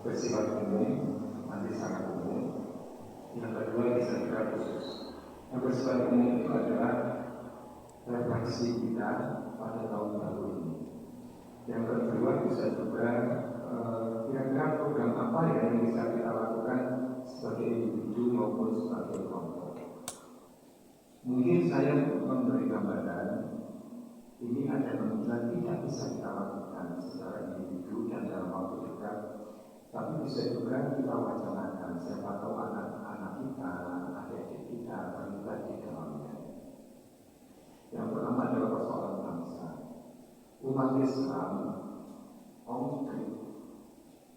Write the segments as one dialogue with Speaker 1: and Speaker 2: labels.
Speaker 1: bersifat umum, nanti sangat umum. Yang kedua bisa juga khusus. Yang bersifat umum itu adalah refleksi kita pada tahun baru ini. Yang kedua bisa juga kira-kira program apa yang bisa kita lakukan sebagai individu maupun sebagai kelompok. Mungkin saya memberi gambaran ini ada kemungkinan tidak bisa kita lakukan secara individu dan dalam waktu dekat, tapi bisa juga kita wacanakan. Siapa tahu anak-anak kita, adik-adik kita terlibat di dalamnya. Yang pertama adalah persoalan bangsa. Umat Islam konkret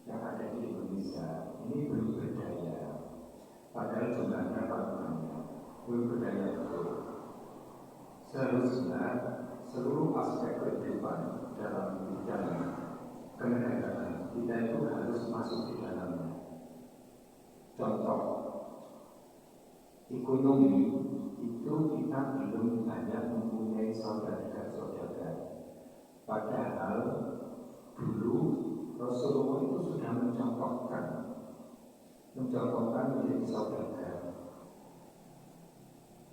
Speaker 1: yang ada di Indonesia ini belum berdaya, padahal jumlahnya banyak, belum berdaya betul. Seharusnya seluruh aspek kehidupan dalam bidang kenegaraan kita itu harus masuk di dalamnya. Contoh, ekonomi itu kita belum banyak mempunyai saudara-saudara. Padahal dulu Rasulullah itu sudah mencontohkan menjadi saudara.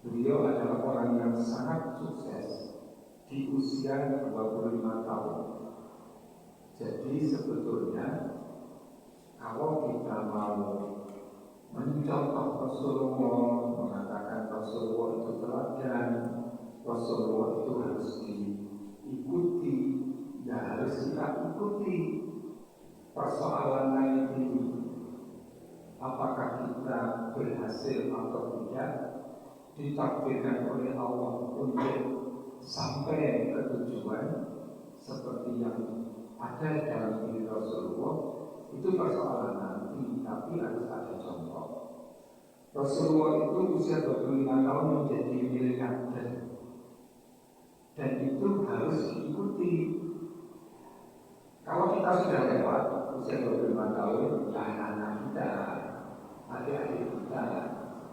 Speaker 1: Beliau adalah orang yang sangat sukses di usia 25 tahun. Jadi sebetulnya kalau kita mau mencontoh Rasulullah, mengatakan Rasulullah itu teladan, Rasulullah itu harus diikuti, ya harus kita ikuti. Persoalan lain ini, apakah kita berhasil atau tidak, ditakdirkan oleh Allah untuk sampai ke tujuan seperti yang ada dalam diri Rasulullah, itu persoalan nanti, tapi harus ada contoh. Rasulullah itu usia 25 tahun menjadi miliarder, dan itu harus diikuti. Kalau kita sudah lewat usia 25 tahun, ya anak-anak kita, adik-adik kita,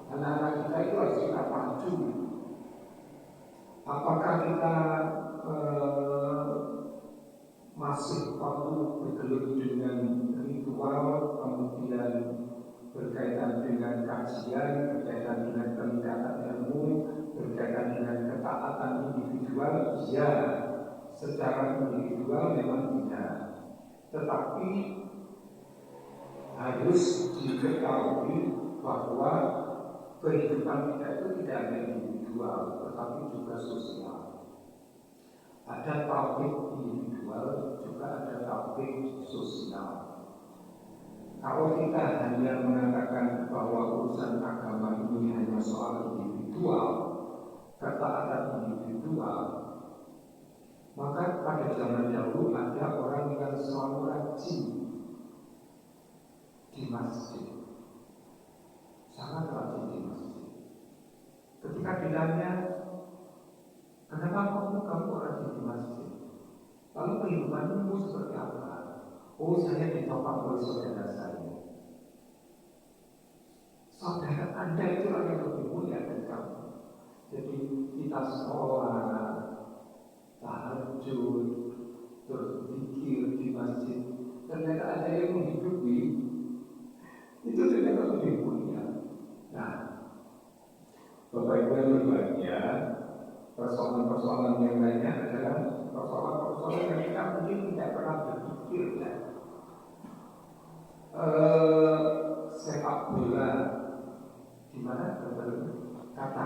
Speaker 1: anak-anak kita itu harus kita pacu. Apakah kita masih perlu bergelut dengan ritual, kemudian berkaitan dengan kajian, berkaitan dengan peningkatan ilmu, berkaitan dengan ketaatan individual? Ya, secara individual memang tidak, tetapi harus diketahui bahwa kehidupan kita itu tidak hanya individual, tetapi juga sosial. Ada tauhid individual, juga ada tauhid sosial. Kalau kita hanya mengatakan bahwa urusan agama ini hanya soal individual, ketaatan individual, maka pada zaman dahulu ada orang yang selalu rajin di masjid, sangat rajin di masjid. Ketika ditanya, kenapa kamu rajin di masjid? Lalu kehidupanmu seperti apa? Oh, saya ditopang oleh saudara saya. Saudara Anda itu yang lebih mulia dari kamu. Jadi kita sekolah, tahajud, terus zikir di masjid, ternyata ada yang menghidupi, itu ternyata lebih mulia. Nah, Bapak Ibu yang berbahagia, persoalan-persoalan yang lainnya adalah persoalan-persoalan yang kita mungkin tidak pernah berpikir ya. Sepak bola, di mana kata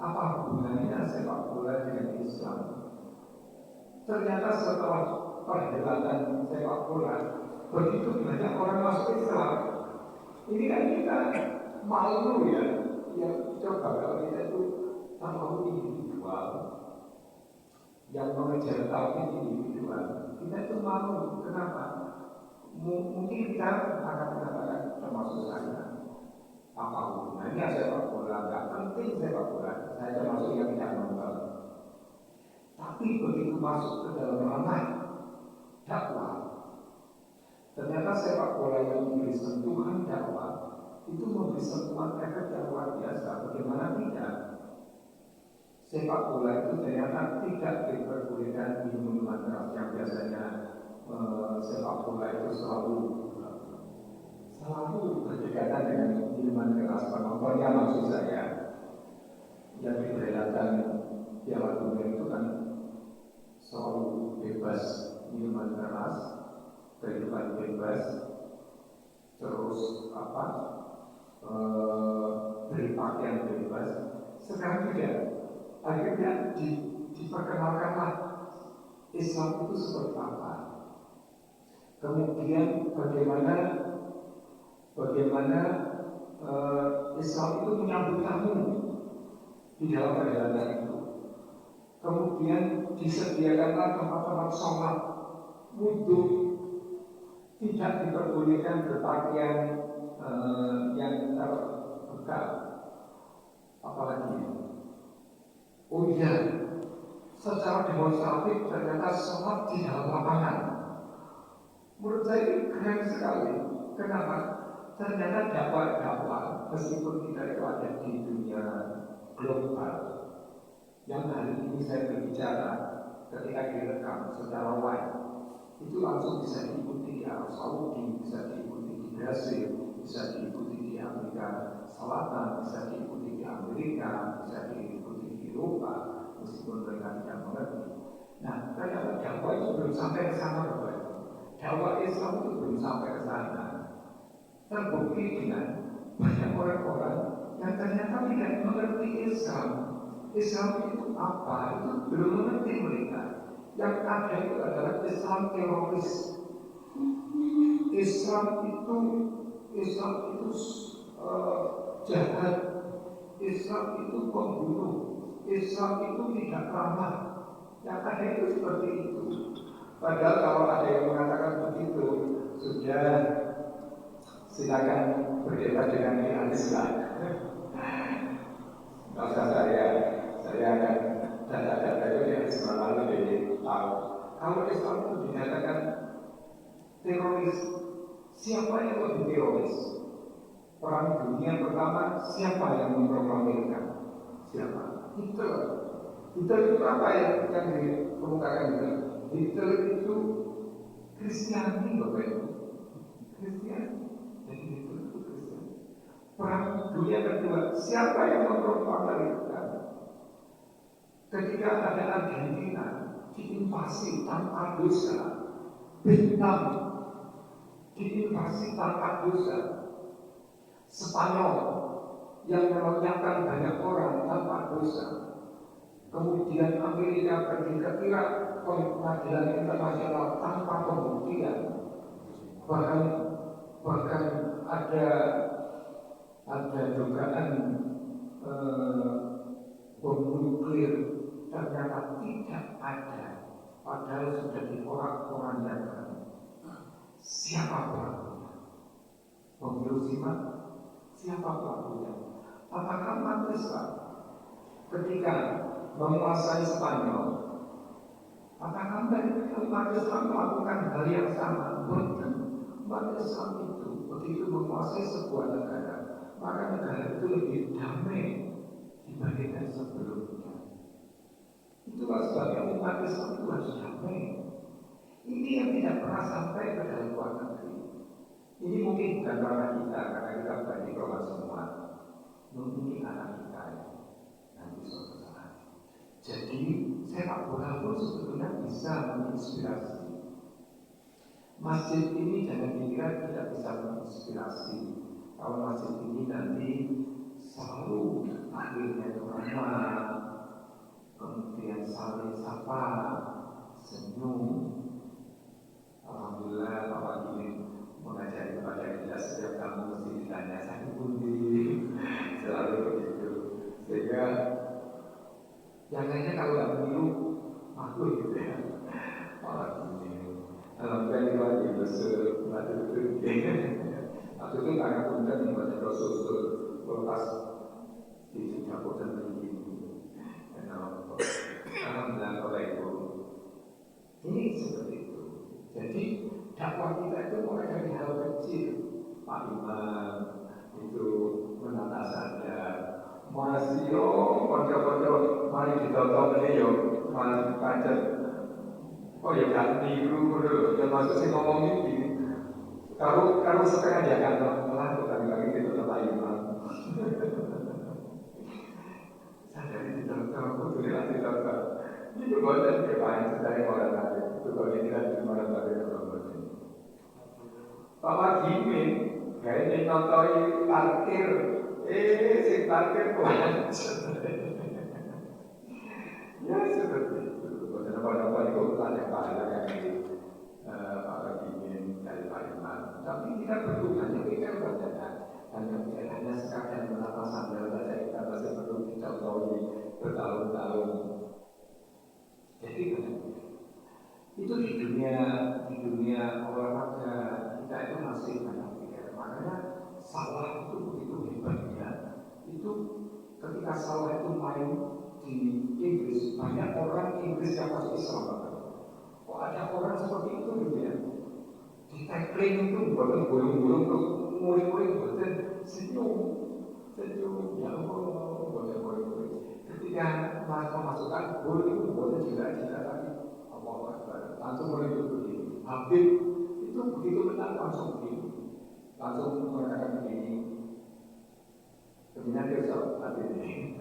Speaker 1: apa hubungannya sepak bola dengan Islam? Ternyata setelah perhelatan sepak bola, begitu banyak orang masuk Islam. Ini kan kita malu ya. Ya coba kalau kita itu tahu individual, yang mengejar tauhid individual, kita itu malu. Kenapa? Mungkin kita akan mengatakan termasuk saya, apa hubungannya sepak bola? Gak penting sepak bola. Saya termasuk yang tidak nonton. Tapi begitu masuk ke dalam ranah dakwah, ternyata sepak bola yang memberi sentuhan dakwah itu memberi sentuhan efek yang luar biasa. Bagaimana tidak? Sepak bola itu ternyata tidak diperbolehkan di minuman keras yang biasanya sepak bola itu selalu berdekatan dengan minuman keras. Penontonnya maksud saya yang diperlihatkan Piala Dunia itu kan selalu bebas minuman keras, kehidupan bebas, terus beri pakaian bebas. Sekarang tidak. Akhirnya diperkenalkanlah Islam itu seperti apa. Kemudian bagaimana Islam itu menyambut tamu di dalam perjalanan itu. Kemudian disediakanlah tempat-tempat sholat, wudhu, tidak diperbolehkan berpakaian yang terbuka. Apalagi, oh iya, secara demonstratif ternyata sholat di dalam lapangan. Menurut saya ini keren sekali. Kenapa? Ternyata dakwah meskipun kita itu ada di dunia global, yang hari ini saya berbicara ketika direkam secara live itu langsung bisa diikuti di Arab Saudi, bisa diikuti di Brasil, bisa diikuti di Amerika Selatan, bisa diikuti di Amerika, bisa diikuti di Eropa, meskipun mereka tidak mengerti. Nah, ternyata dakwah itu belum sampai ke sana, Bapak. Dakwah Islam itu belum sampai ke sana. Terbukti dengan banyak orang-orang yang ternyata tidak mengerti Islam. Islam itu apa? Itu belum mengerti mereka. Yang ada itu adalah Islam teroris. Islam itu jahat. Islam itu pembunuh. Islam itu tidak ramah. Yang ada itu seperti itu. Padahal kalau ada yang mengatakan begitu, sudah silakan berdebat dengan Islam. Tidak usah saya akan data-data itu yang selalu jadi tahu. Kalau Islam itu dinyatakan teroris, siapa yang lebih teroris? Perang dunia pertama, siapa yang memproklamirkan? Siapa? Hitler. Hitler itu apa yang dikemukakan Hitler? Hitler itu Kristiani, Bapak Ibu. Kristiani. Jadi Hitler itu Kristiani. Perang dunia kedua, siapa yang memproklamirkan? Ketika ada Argentina diinvasi tanpa dosa, Vietnam diinvasi tanpa dosa, Spanyol yang melenyapkan banyak orang tanpa dosa, kemudian Amerika pergi ke Irak, pengadilan internasional tanpa pembuktian, bahkan ada dugaan bom nuklir ternyata tidak ada, padahal sudah diporak-porandakan. Siapa pelakunya? Bom Hiroshima? Siapa pelakunya? Apakah Manchester ketika menguasai Spanyol, apakah Manchester melakukan hal yang sama? Bukan. Manchester itu begitu menguasai sebuah negara, maka negara itu lebih damai dibandingkan sebelumnya. Itulah sebabnya umat Islam itu harus damai. Ini yang tidak pernah sampai ke dalam luar negeri. Ini mungkin bukan karena kita, karena kita berani keluar semua. Mungkin anak kita nanti suatu saat. Jadi sepak bola pun sebetulnya bisa menginspirasi. Masjid ini jangan dikira tidak bisa menginspirasi. Kalau masjid ini nanti selalu akhirnya itu ramah, kemudian saling sapa, senyum. Alhamdulillah Bapak ini mengajari kepada kita setiap kamu mesti ditanya saya pundi, selalu begitu. Sehingga yang lainnya kalau nggak meniru, aku gitu ya. Alhamdulillah itu lagi besar, waktu itu karena punten yang banyak Rasul lepas di dapur dan begini. Alhamdulillah kalau itu ini seperti itu. Jadi dakwah kita itu mulai dari hal kecil. Pak Imam itu menata sadar, masih konco-konco mari ditonton ini yo, mari pancet Oh ya ganti guru termasuk si ngomong ini. Kalau setengah jangan malah kali itu tetap iman. Sadari di dalam aku tuh latih dokter. Ini buatan kebanyakan dari orang lain. Itu kalau ini dari orang lain orang ini. Bapak Gimin, kayaknya nonton parkir. Si parkir kuat. Ya seperti itu. Kenapa itu ada pahala yang Bapak Gimin dari Palembang. Tapi kita bertujuannya kita hanya sekadar menata sandal saja kita masih perlu dicontohi bertahun-tahun. Jadi itu di dunia olahraga kita itu masih banyak pikir. Makanya salah itu begitu hebatnya. Itu ketika salah itu main di Inggris, banyak orang Inggris yang masuk Islam. Kok ada orang seperti itu gitu ya? Di tackling itu bukan gulung-gulung terus murid-murid bukan senyum ya Allah murid-murid ketika memasukkan gol itu bukan juga tadi Allah Akbar langsung murid itu begini Habib itu begitu menang langsung begini langsung mengatakan begini kemudian dia jawab Habib ini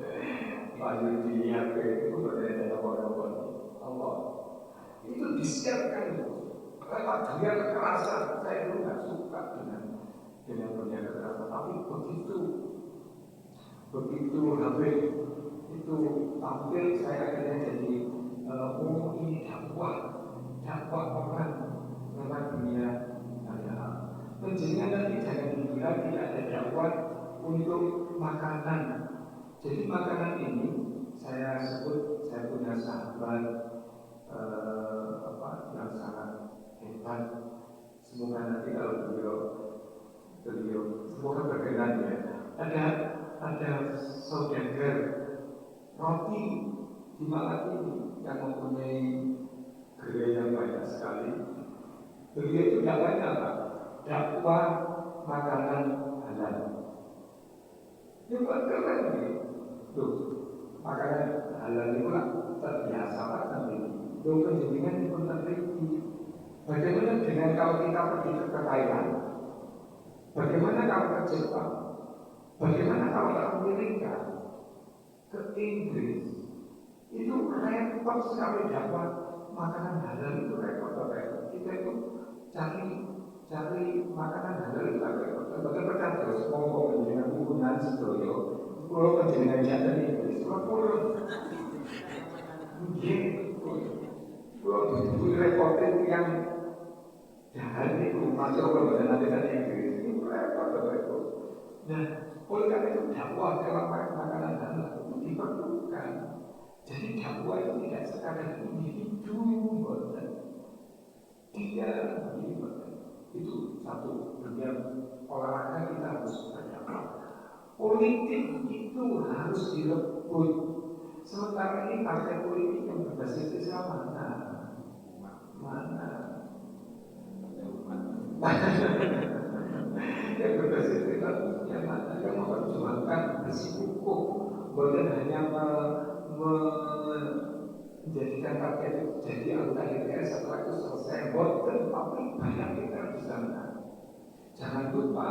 Speaker 1: lalu di Habib itu berbeda orang-orang Allah itu disiapkan itu. Lewat dia kekerasan, saya itu nggak suka dengan dunia kekerasan. Tapi begitu Habib itu tampil, saya akhirnya jadi ini dakwah orang lewat dunia. Pentingnya nanti jangan dikira tidak ada dakwah untuk makanan. Jadi makanan ini saya sebut saya punya sahabat yang sangat hebat. Semoga nanti kalau beliau semoga berkenan ya. Ada saudagar roti di Malang ini yang mempunyai gerai yang banyak sekali. Beliau itu dakwahnya apa? Dakwah makanan halal. Ini bukan keren nih. Tuh, makanan halal itu lah terbiasa nanti. Tuh penjaringan itu tertinggi. Bagaimana dengan kalau kita pergi ke Thailand? Bagaimana kalau ke Jepang? Bagaimana kalau ke Amerika? Ke Inggris? Itu repot sekali dapat makanan halal itu repot. Kita itu cari makanan halal itu repot. Bahkan berkata ngomong dengan hubungan sedoyo, kalau penjenengan jatuh di Inggris, kalau repotin yang jahat itu masuk ke badan Inggris itu repot. Nah, oleh karena itu dakwah dalam makanan halal itu diperlukan. Jadi dakwah itu tidak sekadar individu, dia itu satu dunia olahraga kita harus berdakwah. Politik itu harus direbut. Sementara ini partai politik yang berbasis Islam mana? Yang berbasis Islam yang mana? Yang memperjuangkan bersikukuh, bukan hanya menjadikan rakyat itu jadi anggota DPR setelah itu selesai. Bukan, tapi banyak kita di sana. Jangan lupa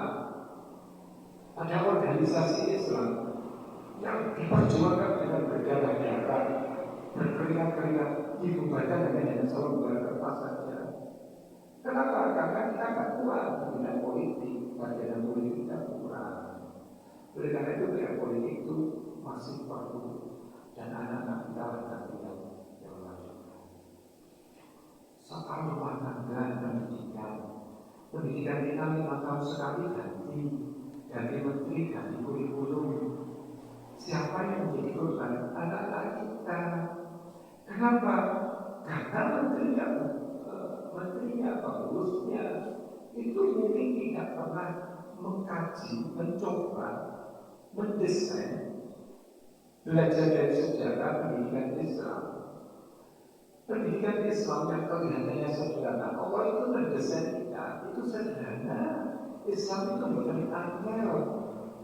Speaker 1: ada organisasi Islam yang diperjuangkan dengan berdarah-darah, berkeringat-keringat, dibubarkan dengan selembar kertas saja. Kenapa? Karena kita tak kuat dengan politik, bagian politik kita kurang. Oleh karena itu bagian politik itu masih perlu dan anak-anak kita nanti yang lain. Soal rumah tangga pendidikan kita 5 tahun sekali ganti menteri, ganti kurikulum. Siapa yang menjadi korban? Anak-anak kita. Kenapa? Karena menterinya, pengurusnya itu mungkin tidak pernah mengkaji, mencoba, mendesain, belajar dari sejarah pendidikan Islam. Pendidikan Islam yang kelihatannya sederhana, Allah itu mendesain kita, itu sederhana. Islam itu bukan angel,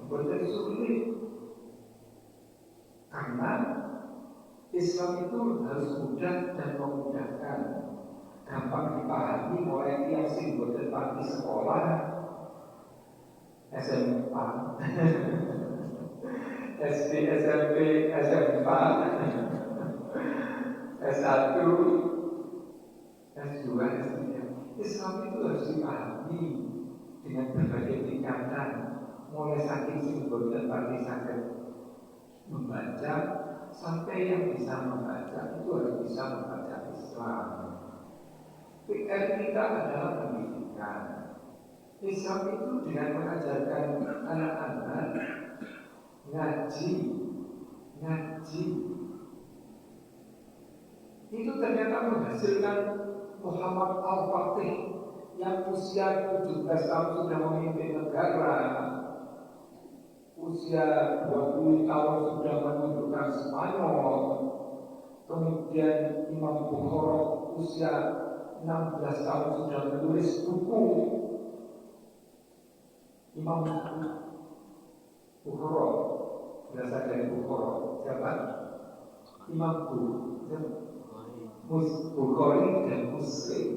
Speaker 1: bukan sulit. Karena Islam itu harus mudah dan memudahkan. boten pati sekolah SMA SD, SMP, SMA S1 S2, S3. Islam itu harus dipahami dengan berbagai tingkatan, mulai saking simbol dan pati sakit membaca sampai yang bisa membaca itu harus bisa membaca Islam. PR kita adalah pendidikan. Islam itu dengan mengajarkan anak-anak ngaji itu ternyata menghasilkan Muhammad Al-Fatih yang usia 17 tahun sudah memimpin negara, usia 20 tahun sudah menundukkan Spanyol. Kemudian Imam Bukhari usia 16 tahun sudah menulis buku. Imam Bukhari berasal dari Bukhari. Siapa? Imam Bukhari dan Muslim.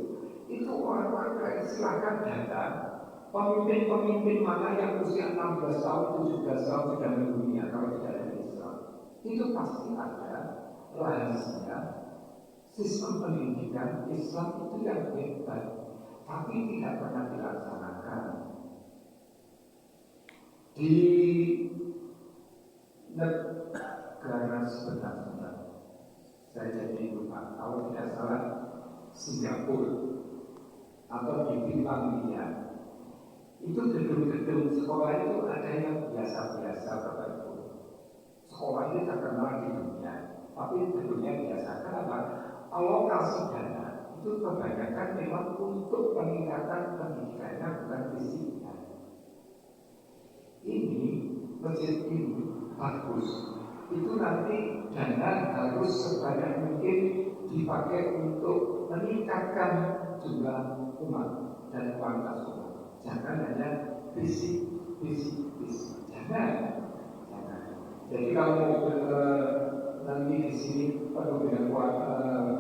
Speaker 1: Itu orang-orang silakan datang. Pemimpin-pemimpin mana yang usia 16 tahun, 17 tahun sudah mendunia kalau tidak ada Islam. Itu pasti ada rahasia sistem pendidikan Islam itu yang hebat, tapi tidak pernah dilaksanakan. Di negara sebenarnya, saya jadi lupa, kalau tidak salah Singapura atau di Finlandia, itu gedung-gedung sekolah itu ada yang biasa-biasa Bapak Ibu. Sekolah ini terkenal di dunia, tapi gedungnya biasa. Kenapa? Alokasi dana itu kebanyakan memang untuk peningkatan pendidikannya, bukan fisiknya. Ini masjid ini bagus. Itu nanti dana harus sebanyak mungkin dipakai untuk meningkatkan jumlah umat dan kualitas umat. Jangan hanya fisik. Jangan. Jadi kalau nanti di sini perlu dengan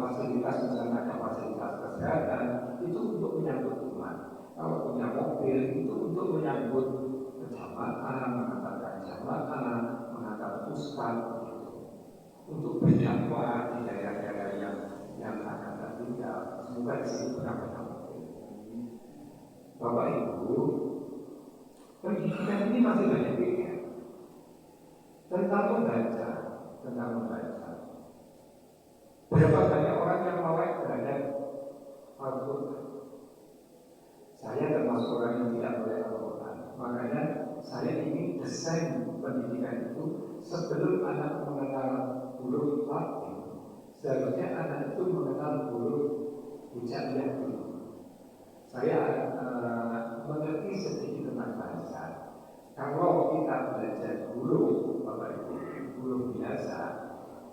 Speaker 1: fasilitas, misalnya ada fasilitas kesehatan, itu untuk menyambut umat. Kalau punya mobil itu untuk menyambut jamaah, mengantarkan jamaah, mengantar ustaz, untuk berdakwah di daerah-daerah yang akan tertinggal. Semoga di sini benar-benar mobil. Bapak Ibu, pendidikan ini masih banyak pilihan. Tentang membaca. Berapa banyak orang yang melek terhadap Al-Quran? Saya termasuk orang yang tidak melek Al-Quran. Makanya saya ingin desain pendidikan itu sebelum anak mengenal huruf Latin, seharusnya anak itu mengenal huruf hijaiyah dulu. Saya mengerti sedikit tentang bahasa. Kalau kita belajar huruf, Bapak Ibu, huruf biasa,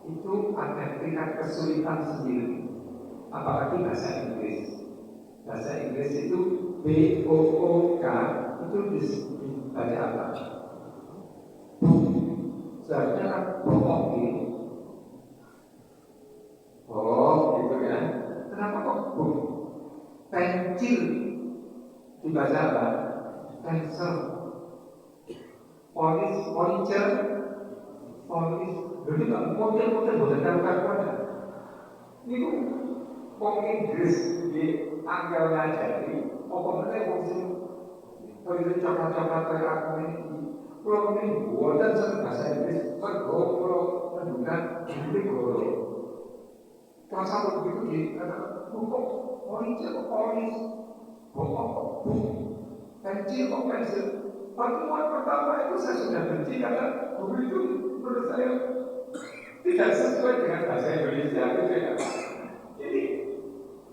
Speaker 1: itu ada tingkat kesulitan sendiri. Apalagi bahasa Inggris. Bahasa Inggris itu B-O-O-K itu dibaca apa? Book. Seharusnya kan book gitu. Oh, gitu ya. Kenapa kok book? Pensil dibaca apa? Pencil. Polis, jadi tak model-model bukan karuan. Itu wong Inggris di angel ngajari, apa meneh wong sing koyo coklat-coklat kaya aku ini. Kulo ini buatan seneng bahasa Inggris, mergo kulo menduga diri goro. Kalau sama begitu di kok polis, kok pensil kok pensil. Pertemuan pertama itu saya sudah benci karena guru itu menurut saya tidak sesuai dengan bahasa Indonesia gitu ya. Jadi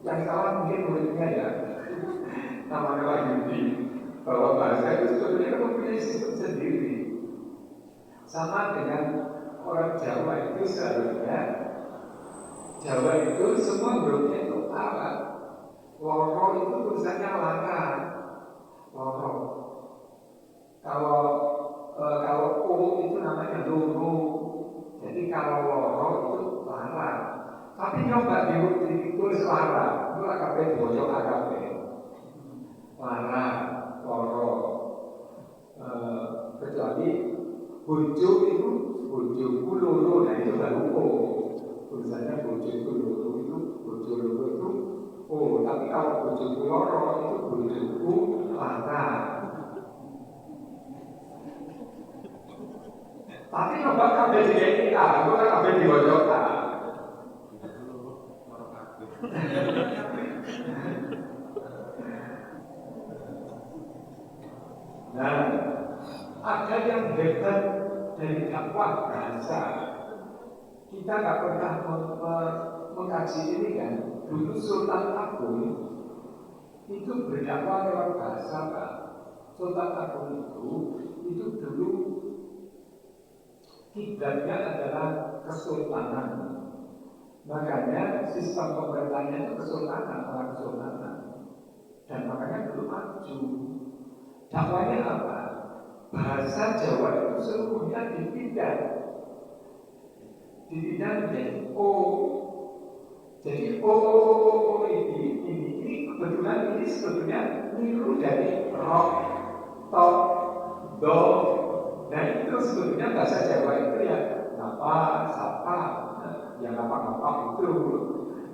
Speaker 1: yang salah mungkin muridnya ya, namanya Wahyudi, bahwa bahasa itu sebenarnya mempunyai sistem sendiri. Sama dengan orang Jawa itu seharusnya Jawa itu semua hurufnya itu Arab. Loro itu tulisannya lara, loro. Kalau O itu namanya loro. Jadi kalau loro itu lara. Tapi nyoba ditulis lara, itu AKP bocok AKP. lara, loro, kecuali bojo itu bojoku loro, nah itu baru tulisannya bojoku loro itu bojo loro itu tapi kalau bojoku loro itu bojoku lara. Tapi coba kabeh dikeki aku kan kabeh diwocokan. Nah, ada yang hebat dari dakwah bahasa. Kita nggak pernah mengkaji ini kan. Dulu Sultan Agung itu berdakwah lewat bahasa, Pak. Sultan Agung itu dulu kiblatnya adalah kesultanan. Makanya sistem pemerintahnya itu kesultanan, orang kesultanan. Dan makanya dulu maju. Dakwahnya apa? Bahasa Jawa itu seluruhnya dipindah menjadi O. Jadi O ini kebetulan ini sebetulnya niru dari roh, to, do. Nah itu sebetulnya bahasa Jawa itu ya apa, sapa, yang apa itu,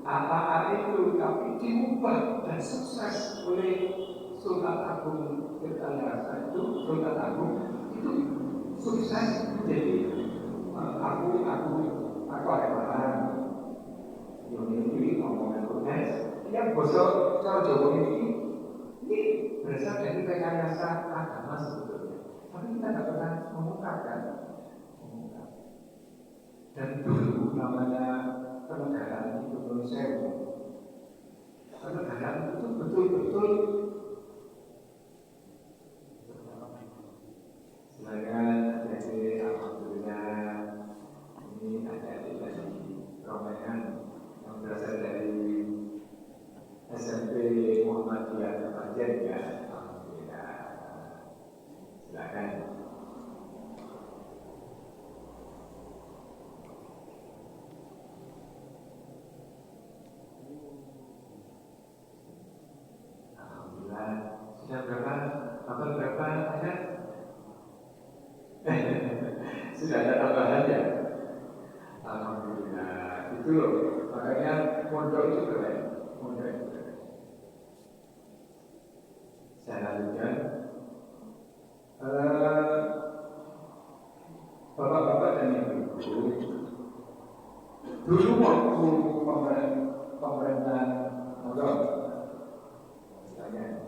Speaker 1: apa itu, tapi diubah dan sukses oleh Sultan Agung Tirtanirasa itu, Sultan Agung itu sukses menjadi aku ada bahan ini ngomongin proses yang bosok cara Jawa ini berasal dari rekayasa agama sebetulnya, tapi kita tidak pernah mengungkapkan. Dan dulu namanya kenegaraan itu Indonesia, kenegaraan itu betul-betul silakan. Jadi alhamdulillah ini ada dari rombongan yang berasal dari SMP Muhammadiyah Kepanjen ya, alhamdulillah. Silakan. Alhamdulillah. Sudah berapa? Abang berapa ada? Sudah ada tambahan ya? Alhamdulillah. Itu loh, makanya mondok itu keren. Mondok itu keren. Saya lanjutkan. Bapak-bapak dan ibu-ibu, dulu waktu pemerintahan mondok, misalnya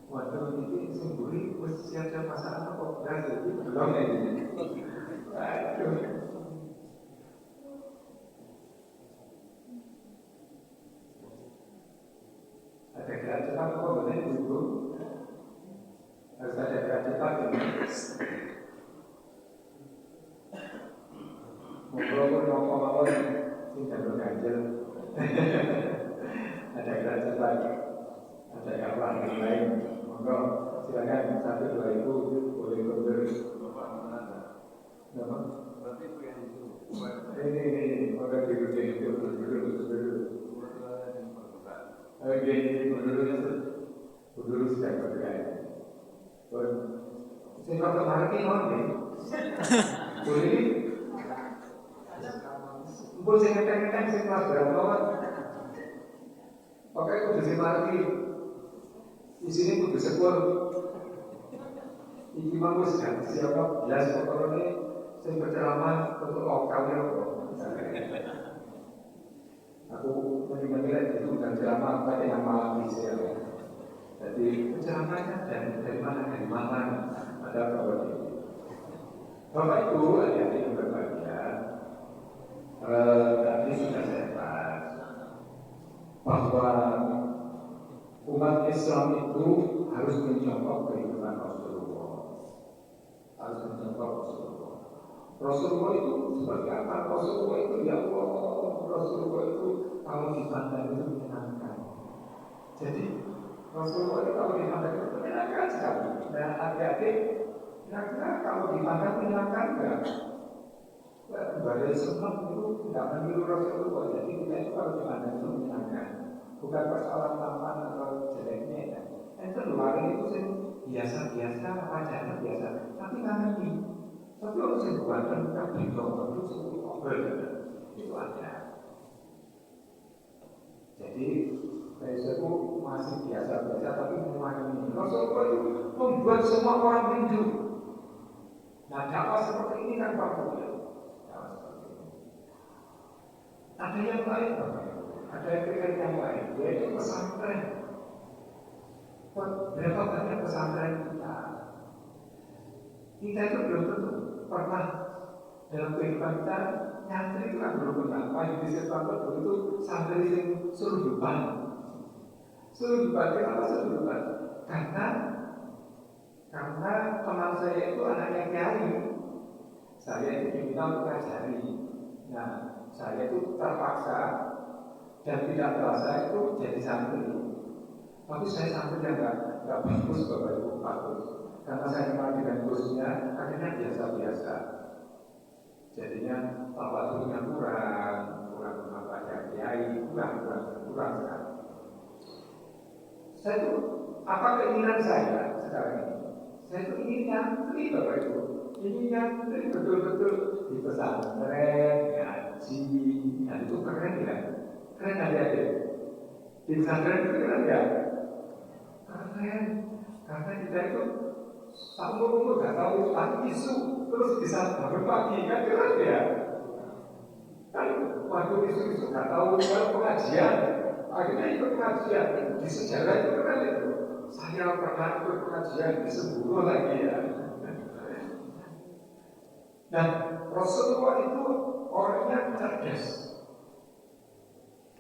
Speaker 1: waktu ini semburi siap-siap masalah kok berhasil belum ini. Aduh. Ada gerak cepat kok boleh ibu? Harus ada gerak cepat ini. Ngobrol ngomong-ngomong tidak berganjil. Ada gerak cepat. Ada kawan yang lain. Monggo silakan 1-2 ibu boleh bergerak. Nama? Berarti itu yang itu. Ini maka dulu. Oke, dulu sudah bergerak. Saya kata mati nih. Boleh? Boleh saya ngeteng-ngeteng saya kelas berapa? Oke, kudu saya mati. Di sini kudu sepur. Iki mau siapa? Jelas pokoknya saya berceramah untuk okalnya kok. Aku menilai itu bukan ceramah apa yang malam ini saya. Jadi ceramahnya dari mana ada bahwa ini. Bapak Ibu adik-adik yang berbahagia, tadi sudah saya bahas bahwa umat Islam itu harus mencontoh kehidupan Rasulullah. Harus mencontoh Rasulullah. Rasulullah itu seperti apa? Rasulullah itu ya Allah. Rasulullah itu kalau dipandang itu menyenangkan. Jadi Rasulullah itu kalau dipandang itu menyenangkan sekali. Nah adik-adik, kira-kira kalau dipandang menyenangkan enggak? Ibadah senang itu tidak meniru Rasulullah. Jadi kita itu kalau ibadah itu menyenangkan, bukan persoalan tampan atau jeleknya ya. Itu luar itu sih biasa-biasa, wajahnya biasa. Tapi karena ini, tapi kalau saya buat dan kita berdoa itu seperti ngobrol itu ada. Jadi saya itu masih biasa-biasa, tapi memahami Rasulullah itu membuat semua orang rindu. Nah, dakwah seperti ini kan bagus. Ada yang lain, ada yang lain, yaitu pesantren. Berapa banyak pesantren kita? Kita itu belum tentu pernah dalam kehidupan kita nyantri itu kan belum pernah. Paling di September itu santri yang suruh kenapa suruh? Karena teman saya itu anaknya kiai, saya itu diminta untuk ngajari. Nah, saya itu terpaksa dan tidak terasa itu jadi santri. Tapi saya santri yang nggak bagus, Bapak Ibu, bagus. Karena saya kenal dengan bosnya, akhirnya biasa-biasa. Jadinya tawadhunya kurang membaca kiai, kurang sekali. Saya itu apa keinginan saya sekarang ini? Saya itu ingin nyantri, Bapak Ibu. Ingin nyantri betul-betul di pesantren, ngaji, dan itu keren ya. Keren aja deh. Di pesantren itu keren ya. Keren, karena kita itu sambung nggak tahu tadi isu, terus bisa bangun pagi kan keren ya. Kan waktu isu nggak tahu kalau pengajian, akhirnya ikut pengajian di sejarah itu keren itu. Saya pernah ikut pengajian di Semburu lagi ya. Nah, Rasulullah itu orangnya cerdas.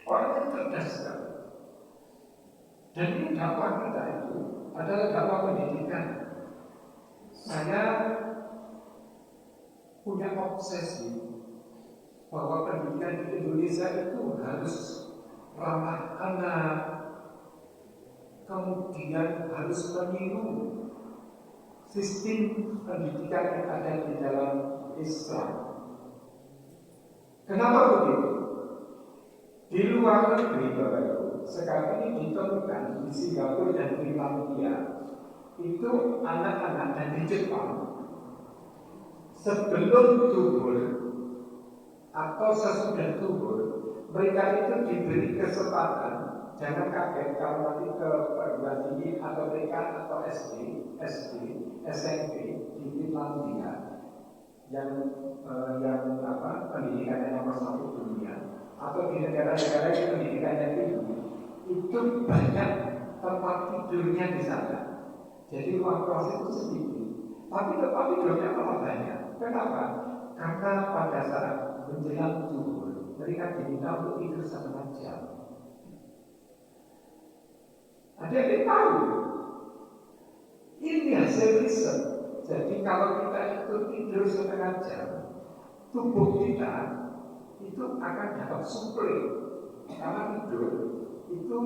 Speaker 1: Orangnya cerdas sekali. Dan ini dakwah kita itu adalah dakwah pendidikan. Saya punya obsesi bahwa pendidikan di Indonesia itu harus ramah anak, kemudian harus meniru sistem pendidikan yang ada di dalam Islam. Kenapa begitu? Di luar negeri, Bapak Ibu, sekarang ini ditemukan di Singapura dan di Malaysia itu anak-anak dan di Jepang sebelum tumbuh atau sesudah tumbuh mereka itu diberi kesempatan. Jangan kaget kalau nanti ke perguruan tinggi atau TK atau SD, SMP di Finlandia yang pendidikannya nomor 1 dunia atau di negara-negara yang pendidikannya tinggi itu banyak tempat tidurnya di sana. Jadi ruang kelas itu sedikit, tapi tempat tidurnya malah banyak. Kenapa? Karena pada saat menjelang zuhur mereka diminta untuk tidur 1 jam. Ada yang tahu? Ini hasil riset. Jadi kalau kita itu tidur 1 jam, tubuh kita itu akan dapat suplai. Karena tidur itu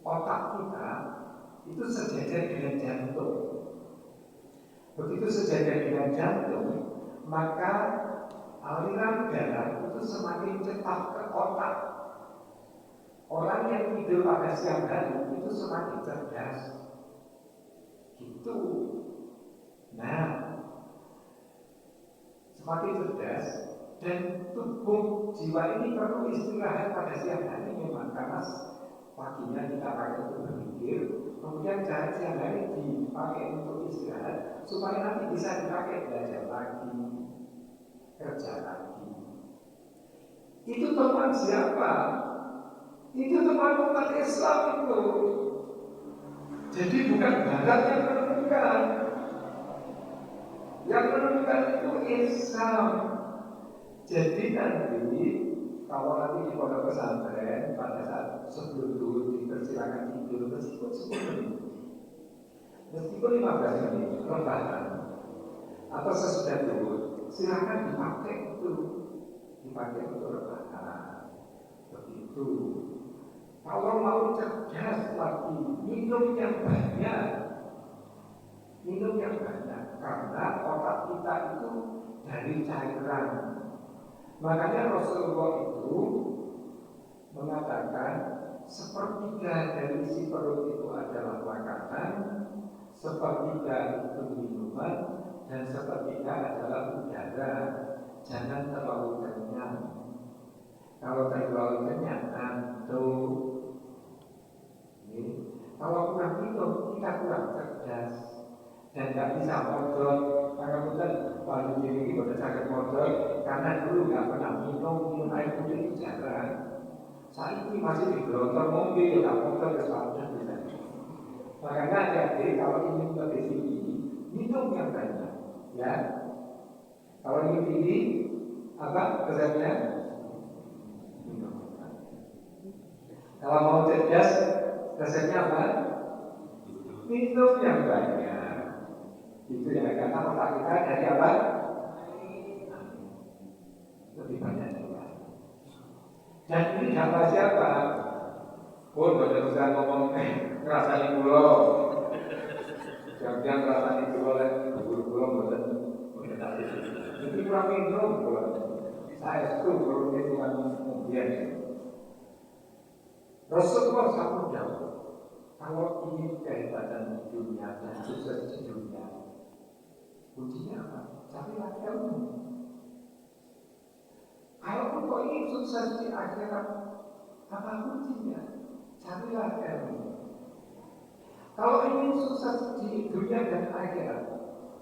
Speaker 1: otak kita itu sejajar dengan jantung. Begitu sejajar dengan jantung, maka aliran darah itu semakin cepat ke otak. Orang yang tidur pada siang hari itu semakin cerdas. Gitu. Nah, semakin cerdas dan tubuh jiwa ini perlu istirahat pada siang hari memang karena paginya kita pakai untuk berpikir, kemudian siang hari dipakai untuk istirahat supaya nanti bisa dipakai belajar lagi, kerja lagi. Itu teman siapa? Itu teman umat Islam itu. Jadi bukan Barat yang menentukan. Yang menentukan itu Islam. Jadi nanti kalau nanti di pondok pesantren pada saat sebelum dulu dipersilakan tidur meskipun 10 menit, meskipun 15 menit rebahan atau sesudah dulu silakan dipakai untuk rebahan. Begitu. Kalau mau cerdas lagi, minum yang banyak, karena otak kita itu dari cairan. Makanya Rasulullah itu mengatakan sepertiga dari isi perut itu adalah makanan, sepertiga itu minuman, dan sepertiga adalah udara. Jangan terlalu kenyang. Kalau terlalu kenyang, ngantuk. Kalau kurang minum, kita kurang cerdas dan nggak bisa modal. Karena kita paling tinggi pada sakit modal karena dulu nggak pernah minum air putih itu jarang. Saat ini masih di gelontor mobil, nggak modal kesalahan bisa. Makanya adik-adik kalau ingin lebih tinggi, minum yang banyak, ya. Kalau ingin tinggi, apa resepnya? Minum. Kalau mau cerdas, resepnya apa? Minum yang banyak. Itu ya, karena otak kita dari apa? Lebih banyak juga. Dan ini siapa siapa? Pun pada bisa ngomong ngerasani pulau. Jangan ngerasani pulau guru-guru boten tadi. Ini kurang minum pulau. Saya itu guru ini bukan kemudian. Rasulullah SAW kalau ingin kehebatan di dunia dan sukses di dunia, kuncinya apa? Carilah ilmu. Kalaupun kau ingin sukses di akhirat, apa kuncinya? Carilah ilmu. Kalau ingin sukses di dunia dan akhirat,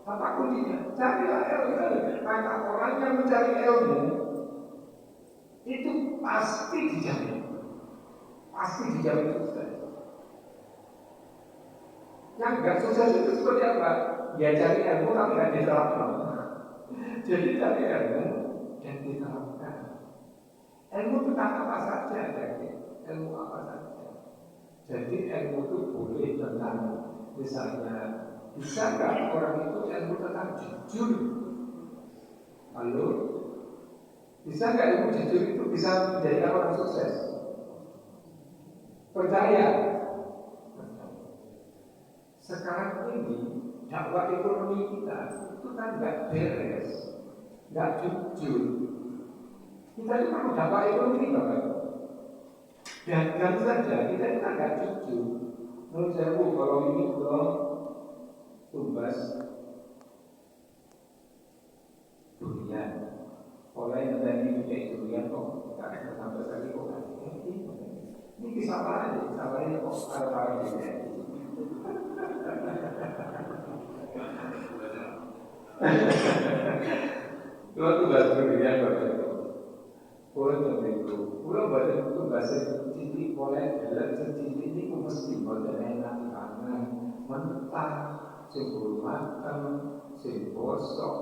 Speaker 1: apa kuncinya? Carilah ilmu. Maka orang yang mencari ilmu itu pasti dijamin sukses. Yang nggak sukses itu seperti apa? Dia cari ilmu tapi nggak diterapkan. Jadi cari ilmu dan diterapkan. Ilmu itu apa saja, jadi ilmu apa saja. Jadi ilmu itu boleh tentang, misalnya, bisa nggak orang itu ilmu tentang jujur? Lalu bisa nggak ilmu jujur itu bisa menjadikan orang sukses? Percaya. Sekarang ini dakwah ekonomi kita itu kan nggak beres, nggak jujur. Kita itu perlu dakwah ekonomi, Bapak. Dagang saja kita itu kan nggak jujur. Menurut saya, kalau ini belum tumbas durian, oleh dari kayak durian kok nggak sampai sekali kok. Ini kisah lain kok ada ini. Kalau tugas durian Bapak itu, pun itu, kalau baca itu bahasa cincin boleh, dalam cincin ini mesti boleh enak pangan, mentah, sebelum matang, sebelum bosok.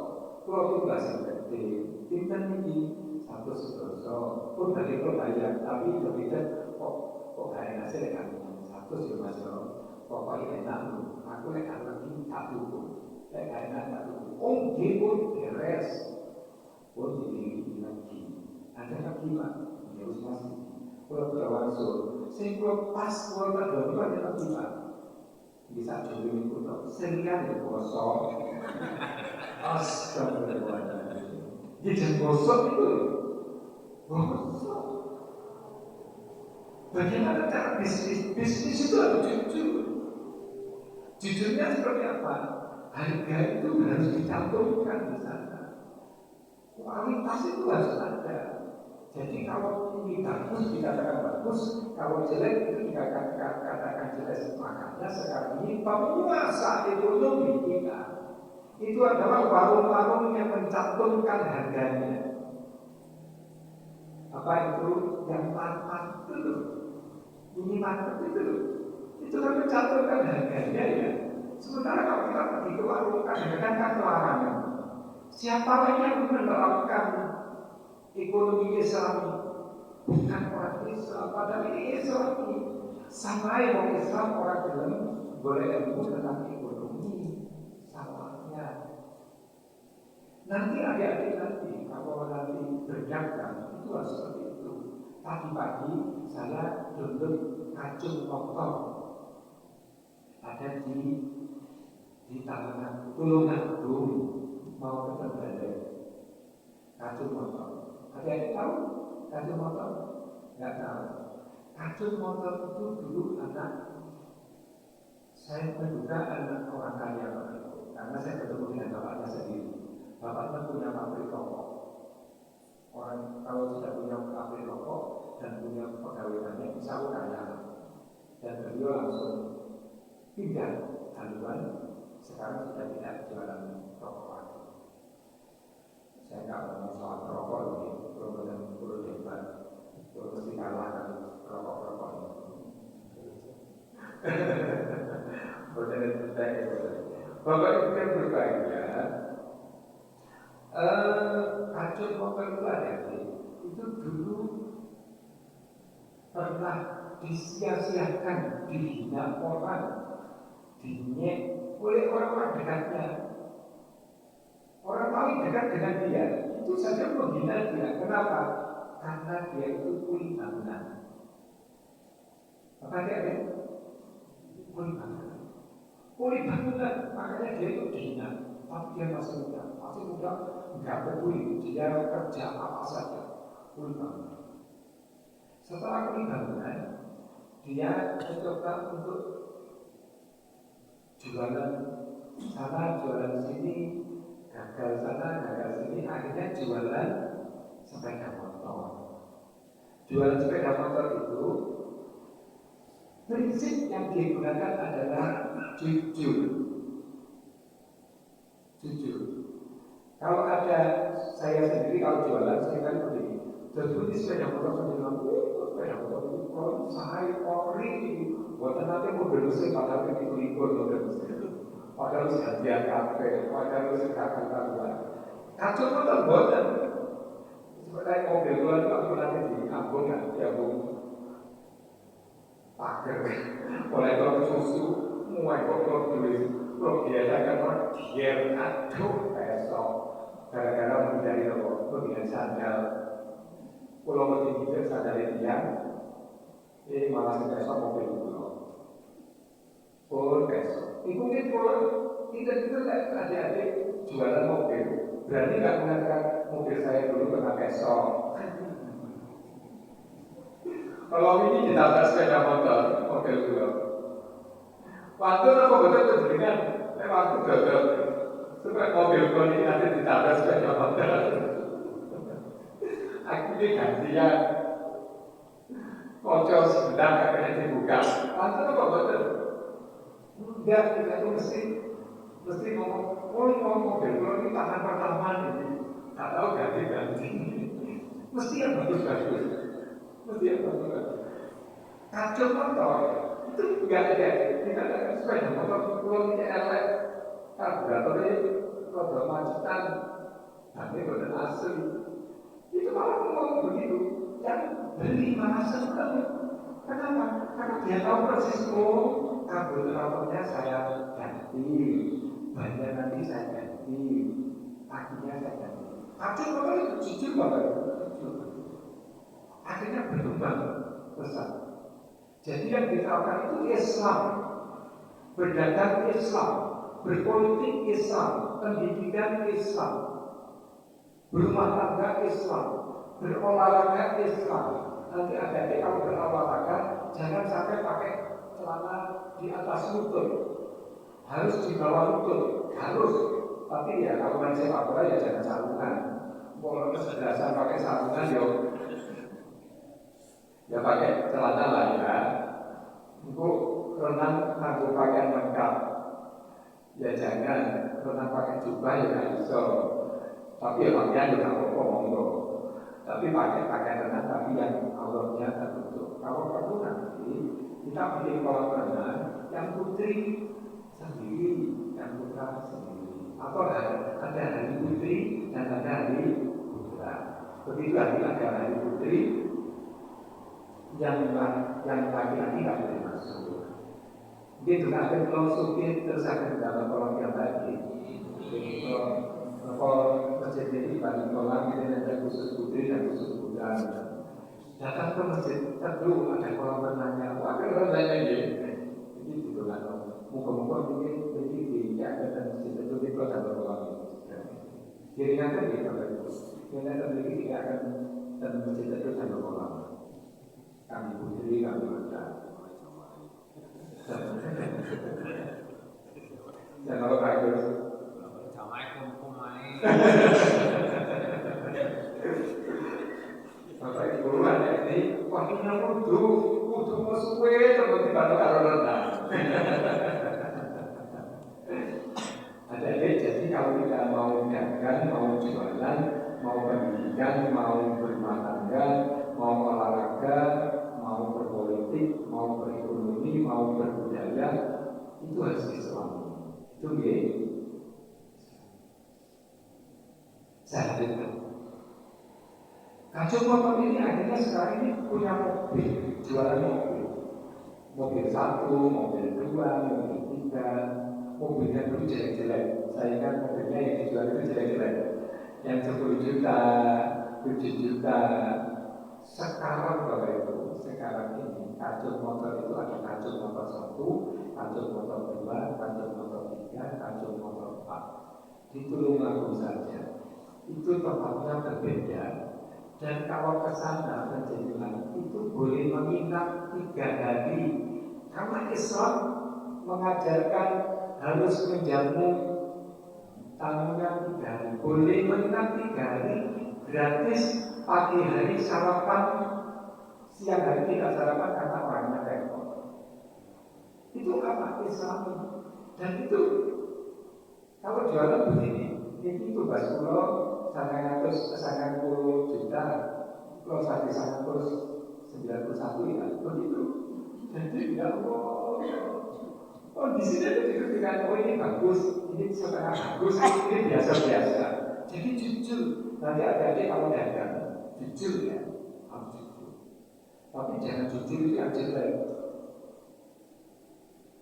Speaker 1: Kalau tugas penting, kita ini satu sebosok, pun tadi pun banyak, tapi berbeda. Kok hari hasil kan satu sebosok, pokoknya enak. Aku lekat lagi tak dukung, lekat enak tak dukung. Dia pun beres, pun dipilih lagi. Ada lagi Pak, dia harus masih. Kalau berlangsung, saya kalau pas kalau terdapat ada lagi Pak. Bisa jadi itu dong, serian ya bosok. Astagfirullahaladzim. Jadi bosok itu, bosok. Bagaimana cara bisnis? Bisnis itu harus jujur. Jujurnya seperti apa? Harga itu harus dicantumkan di sana. Kualitas itu harus ada. Jadi kalau ini bagus dikatakan bagus, kalau jelek itu dikatakan jelek. Makanya sekarang ini penguasa ekonomi kita itu adalah warung-warung yang mencantumkan harganya. Apa itu yang market itu? Ini market itu kan mencantumkan harganya ya. Sementara kalau kita pergi ke warung kadang-kadang kan larangan. Siapa yang menerapkan ekonomi Islami? Bukan orang Islam, padahal ini Islami. Sama yang Islam orang bilang boleh ilmu tentang ekonomi. Salahnya. Nanti adik-adik nanti kalau nanti berdagang itu harus seperti itu. Pagi-pagi saya duduk kacung motor ada di tangan Tulungagung mau ke Tenggalek. Kacung motor. Ada yang tahu kacung motor? Nggak tahu. Kacung motor itu dulu anak saya menduga anak orang kaya Pak itu, karena saya ketemu dengan bapaknya sendiri. Bapaknya punya pabrik rokok. Orang kalau sudah punya pabrik rokok dan punya pegawai banyak, bisa kaya. Dan beliau langsung pindah haluan. Sekarang sudah tidak jualan rokok lagi. Saya nggak ngomong soal rokok ini, perlu debat, perlu mesti kalahkan rokok-rokok ini. Bapak Ibu yang berbahagia, kacung motor itu ada itu dulu pernah disia-siakan, dihina orang, dinyek oleh orang-orang dekatnya. Orang paling dekat dengan dia itu saja menghina dia. Kenapa? Karena dia itu kuli bangunan. Apa dia? Kuli bangunan. Kuli bangunan, makanya dia itu dihina. Tapi dia masih muda, nggak peduli. Dia kerja apa saja, kuli bangunan. Setelah kuli bangunan, dia mencoba untuk jualan sana, jualan sini, gagal sana, gagal sini, akhirnya jualan sepeda motor. Jualan sepeda motor itu prinsip yang digunakan adalah jujur. Jujur. Kalau ada saya sendiri kalau jualan saya kan begini. Jadi sepeda motor saya bilang, sepeda motor itu kalau saya ori, buat nanti mobil mesin padahal itu libur mobil mesin. Padahal sudah dia kafe, padahal sudah kafe-kafean. Kacau motor buatan. Seperti mobil luar itu aku nanti diambung kan, diambung pagar. Mulai kalau susu, mulai kalau tulis, kalau biasa kan orang diam, aduh besok. Gara-gara menghindari rokok, menghindari sandal. Kalau menghindari sandal yang ini malah besok mobil pulau. Oh besok. Itu mungkin kalau kita adik-adik jualan mobil, berani nggak mengatakan mobil saya dulu kena besok. Kalau ini ditambah sepeda motor, mobil dulu. Waktu apa betul kejengan? Waktu gagal. Supaya mobil ini nanti ditambah sepeda motor. Akhirnya gantian. Kocok sebentar akhirnya dibuka. Waktu apa betul? Enggak, kita itu mesti ngomong, mobil ini tangan pertama ini. Tak tahu ganti. Mesti yang bagus-bagus. Mesti yang bagus-bagus. Kacau motor itu enggak ada. Kita ada sepeda motor pulau ini elek. Karburatornya roda macetan. Tapi roda asli. Itu malah ngomong begitu. Yang beli malah senang. Kenapa? Karena dia tahu persis karburatornya saya ganti, bannya nanti saya ganti, akinya saya ganti. Kacau motor itu jujur banget. Akhirnya berkembang besar. Jadi yang diterapkan itu Islam, berdagang Islam, berpolitik Islam, pendidikan Islam, berumah tangga Islam, berolahraga Islam. Nanti adik-adik kalau berolahraga jangan sampai pakai celana di atas lutut, harus di bawah lutut, harus. Tapi ya kalau main sepak bola ya jangan sarungan. Kalau kesederhanaan pakai sarungan ya pakai celana lah ya. Untuk renang harus pakaian lengkap. Ya jangan renang pakai jubah ya nggak bisa. Tapi ya pakaian juga monggo. Tapi pakai pakaian renang tapi yang auratnya tertutup. Kalau perlu nanti kita pilih kolam renang yang putri sendiri, yang putra sendiri. Atau ada hari putri dan ada hari putra. Begitu ada hari putri, yang laki-laki tidak boleh masuk. Dia juga akan melosopin terus akan dalam kolam yang tadi. Kalau masjid ini bagi kolam ini ada khusus putri dan khusus putra. Datang ke masjid terlalu ada kolam renangnya. Wah keren ini. Jadi juga muka-muka mungkin begini ya ada masjid itu di kota berkolam. Kirinya kan di Kita sendiri tidak akan dan masjid itu sampai kolam. Kami putri, kami mata. Dan kalau kayu,
Speaker 2: Assalamualaikum kumai.
Speaker 1: bapak ibu buruan ya ini, wah ini kudu mau suwe, terus dibantu karo rendah. Jadi kalau kita mau dagang, mau jualan, mau pendidikan, mau berumah tangga, mau olahraga, mau berpolitik, mau berekonomi, mau berbudaya, itu harus Islami. Itu ya. Saya kacau motor ini akhirnya sekarang ini punya mobil, jualan mobil. Mobil 1, mobil 2, mobil 3, mobilnya dulu jelek-jelek. Saya ingat mobilnya yang dijual itu jelek-jelek. Yang 10 juta, 7 juta. Sekarang Bapak Ibu, sekarang ini kacau motor itu ada kacau motor 1, kacau motor 2, kacau motor 3, kacau motor 4. Di Tulungagung saja. Itu tempatnya berbeda. Dan kalau ke sana menjelang itu boleh menginap 3 hari. Karena Islam mengajarkan harus menjamu tamunya 3 hari. Boleh menginap 3 hari gratis. Pagi hari sarapan, siang hari tidak sarapan karena orangnya repot. Itu apa Islam? Dan itu kalau jualan begini, ini tugas pulau 90 juta, kalau saya 91 ya, begitu. Jadi ya Allah, oh di sini itu dikatakan oh ini bagus, ini setengah bagus, ini biasa-biasa. Jadi jujur, nanti adik-adik kalau dagang, jujur ya, harus jujur. Tapi jangan jujur itu yang jelek.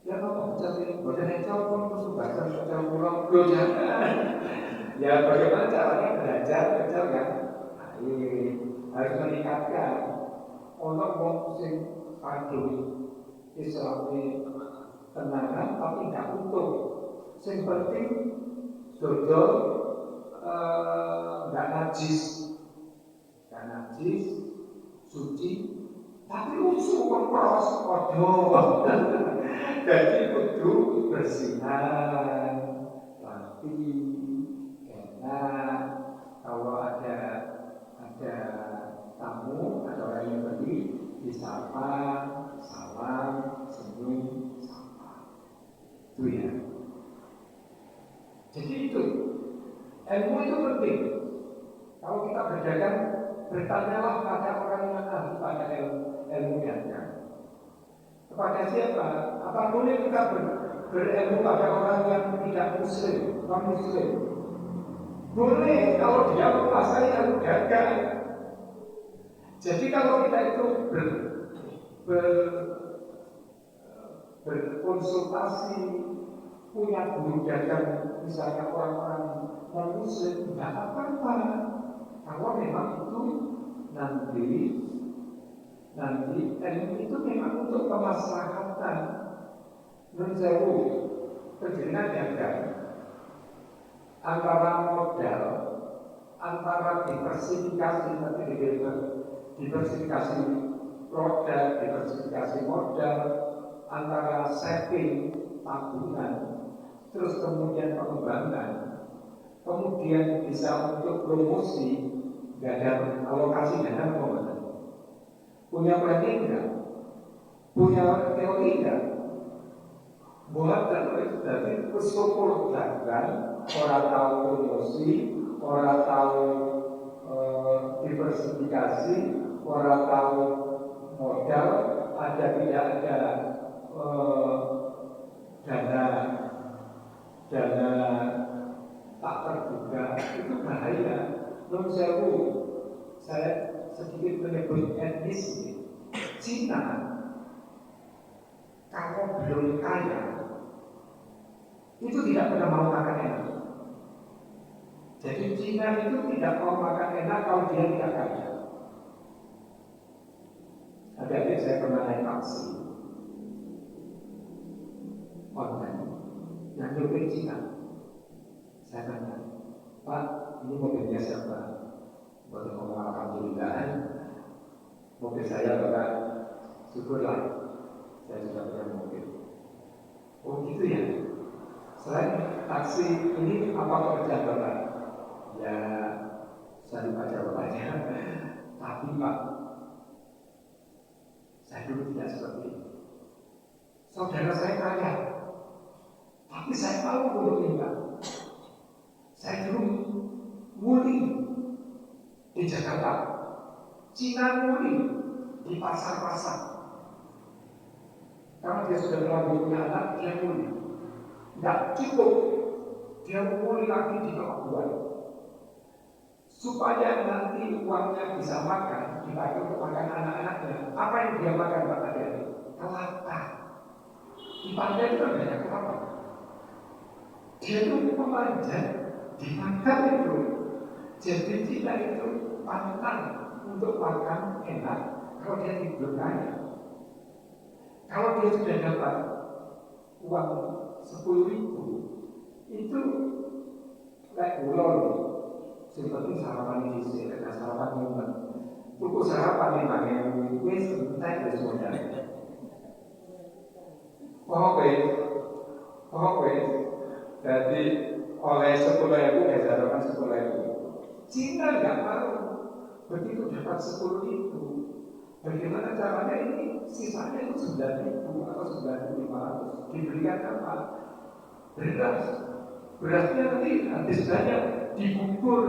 Speaker 1: Ya kalau mencari badan yang pun musuh bahasa sosial pulau, lo jangan. Ya bagaimana caranya belajar kan? Harus meningkatkan. Untuk mengusung padu Islami tenangan tapi tidak utuh. Yang penting dodol nggak najis, suci, tapi usul kempros, kodoh. Jadi kudu bersihan, rapi, enak. Kalau ada tamu, ada orang yang beli, disapa, salam, senyum, sapa. Itu ya. Jadi itu ilmu itu penting. Kalau kita berdagang, bertanyalah pada orang yang ahli pada ilmu dagang. Kepada siapa? Apa boleh kita berilmu pada orang yang tidak muslim, non muslim? Boleh kalau dia menguasai ilmu dagang. Jadi kalau kita itu berkonsultasi, punya guru dagang, misalnya orang-orang non muslim, tidak apa-apa. Kalau memang itu nanti ilmu itu memang untuk kemaslahatan. Menjauh perjalanan dagang antara modal, antara diversifikasi produk, diversifikasi modal, antara saving, tabungan, terus kemudian pengembangan, kemudian bisa untuk promosi, nggak ada alokasi dana kemana. Punya planning enggak? Punya teori enggak? Buat itu dari bersyukur dagang, orang tahu promosi, orang tahu diversifikasi, orang tahu modal, ada tidak ada dana tak terduga, itu bahaya. Non sewu, saya sedikit menyebut etnis Cina. Kalau belum kaya, itu tidak pernah mau makan enak. Jadi Cina itu tidak mau makan enak kalau dia tidak kaya. Ada saya pernah naik taksi online yang nyopir Cina. Saya tanya, Pak, ini mobilnya siapa? buat ngomong alhamdulillah, mobil saya bahkan syukurlah saya sudah punya mobil. Oh gitu ya. Selain taksi ini apa pekerjaan Bapak? Ya saya lupa jawabannya. Tapi Pak, saya dulu tidak seperti itu. Saudara saya kaya, tapi saya malu untuk minta. Saya dulu muli di Jakarta, Cina muli di pasar-pasar. Karena dia sudah terlalu punya anak, dia muli. Tidak cukup, dia muli lagi di pelabuhan. Supaya nanti uangnya bisa makan, dipakai untuk makan anak-anaknya. Apa yang dia makan Pak Adel? Kelapa. Di pantai itu banyak kelapa. Dia itu memanjat, dimakan itu. Jadi kita itu pantang untuk makan enak kalau dia tidur kaya. Kalau dia sudah dapat uang 10.000, itu kayak ulol. Sebetulnya sarapan ini sih, karena sarapan nyumbang. Tuku sarapan yang pakai wis entek wis modal. Pokoknya, jadi oleh 10.000 ya sarapan 10.000. Cina nggak mau, begitu dapat 10.000. Bagaimana caranya ini? Sisanya itu 9.000 atau 9.500 diberikan apa? Beras. Berasnya nanti habis banyak dibubur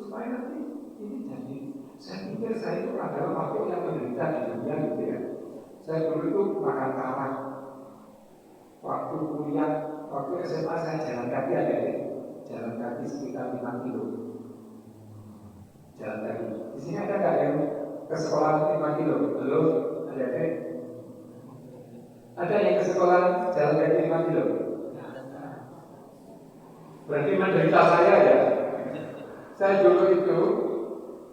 Speaker 1: supaya nanti ini jadi. Saya pikir saya itu adalah makhluk yang menderita di dunia gitu ya. Saya dulu itu makan karak. Waktu kuliah, waktu SMA saya jalan kaki aja ya. Jalan kaki sekitar 5 kilo. Jalan kaki. Di sini ada nggak yang ke sekolah 5 kilo? Belum? Ada deh. Ada yang ke sekolah jalan kaki 5 kilo? Berarti menderita saya ya. Saya dulu itu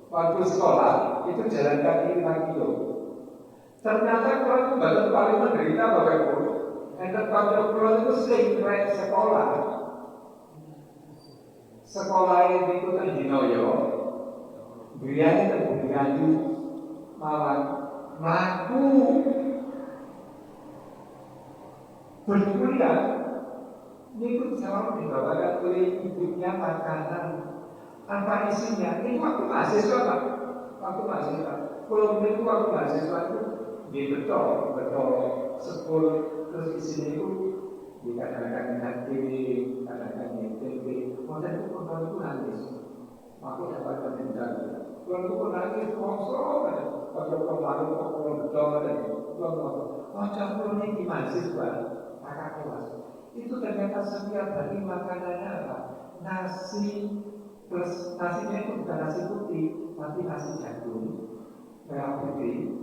Speaker 1: waktu sekolah itu jalan kaki 5 kilo. Ternyata kalau itu paling menderita Bapak Ibu. Enten kantor pulau itu sering naik sekolah. Sekolah yang itu Dinoyo, Briani terbukti Ganju, Malang, laku berkuliah. Ini pun selalu dibawakan oleh ibunya makanan. Apa isinya? Ini waktu mahasiswa Pak. Waktu mahasiswa. Kalau itu waktu mahasiswa itu di betul sepul. Terus isinya itu dikatakan hati, katakan tempe. Modern itu kontrol itu nangis. Aku dapat pendidikan. Kalau itu nangis kosong ada. Kalau kemarin kalau betul ada. Kalau campur ini mahasiswa, kakak kelas. Itu ternyata setiap hari makanannya apa? Nasi plus nasinya itu bukan nasi putih, tapi nasi jagung merah putih